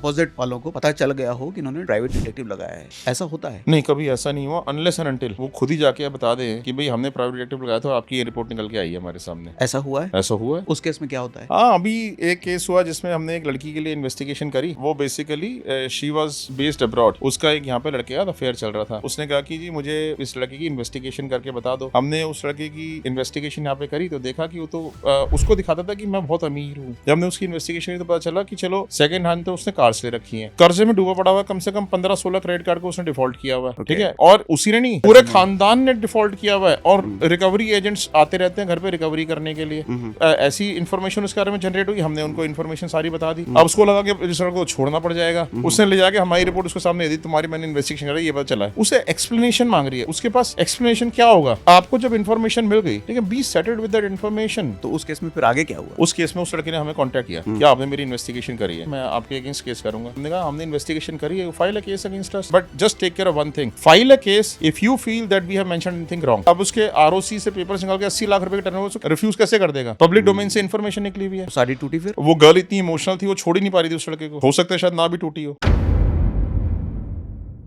Opposite वालों को पता चल गया हो कि इन्होंने प्राइवेट डिटेक्टिव लगाया है, ऐसा होता है? नहीं, कभी ऐसा नहीं हुआ अनलेस एंड अनटिल वो खुद ही जाके बता दें कि भाई हमने प्राइवेट डिटेक्टिव लगाया था, आपकी ये रिपोर्ट निकल के आई है हमारे सामने। ऐसा हुआ है? ऐसा हुआ है। उस केस में क्या होता है? हाँ, अभी एक केस हुआ जिसमें हमने एक लड़की के लिए इन्वेस्टिगेशन करी। वो basically she was based abroad. उसका एक यहाँ पे लड़के का अफेयर चल रहा था। उसने कहा कि जी मुझे इस लड़के की इन्वेस्टिगेशन करके बता दो। हमने उस लड़के की इन्वेस्टिगेशन यहाँ पे करी तो देखा कि वो तो उसको दिखाता था कि मैं बहुत अमीर हूँ। जब हमने उसकी इन्वेस्टिगेशन करी तो पता चला कि चलो सेकंड हैंड तो उसने कार्स ले रखी है, कर्जे में डूबा पड़ा हुआ, कम से कम 15-16 क्रेडिट कार्ड को उसने डिफॉल्ट किया हुआ है। ठीक है, और उसी ने नहीं, पूरे खानदान ने डिफॉल्ट किया हुआ है। और रिकवरी एजेंट्स आते रहते हैं घर पे रिकवरी करने के लिए। ऐसी इन्फॉर्मेशन उसके बारे में जनरेट हुई, हमने उनको इन्फॉर्मेशन सारी बता दी। अब उसको लगा कि जिस लड़के को छोड़ना पड़ जाएगा, उसने ले जाके हमारी रिपोर्ट उसके सामने दी, तुम्हारी मैंने इन्वेस्टिगेशन करी, ये पता चला है। उसे एक्सप्लेनेशन मांग रही है। उसके पास एक्सप्लेनेशन क्या होगा? आपको जब इन्फॉर्मेशन मिल गई, ठीक है, be settled with that information. तो उस केस में फिर आगे क्या हुआ? उस केस में उस लड़के ने हमें कांटेक्ट किया कि आपने मेरी इन्वेस्टिगेशन करी है, मैं आपके अगेंस्ट केस करूंगा। हमने कहा हमने इन्वेस्टिगेशन करी है, file a case against us, but just take care of one thing, file a case if you feel that we have mentioned anything wrong. अब उसके आरओसी से पेपर्स निकाल के 80 लाख रुपए के टर्नओवर रिफ्यूज कैसे कर देगा? पब्लिक डोमेन से इन्फॉर्मेशन निकली हुई है। सारी टूटी फिर? वो गर्ल इतनी इमोशनल थी, वो छोड़ ही नहीं पा रही थी उस लड़के को। हो सकता है शायद ना भी टूटी हो।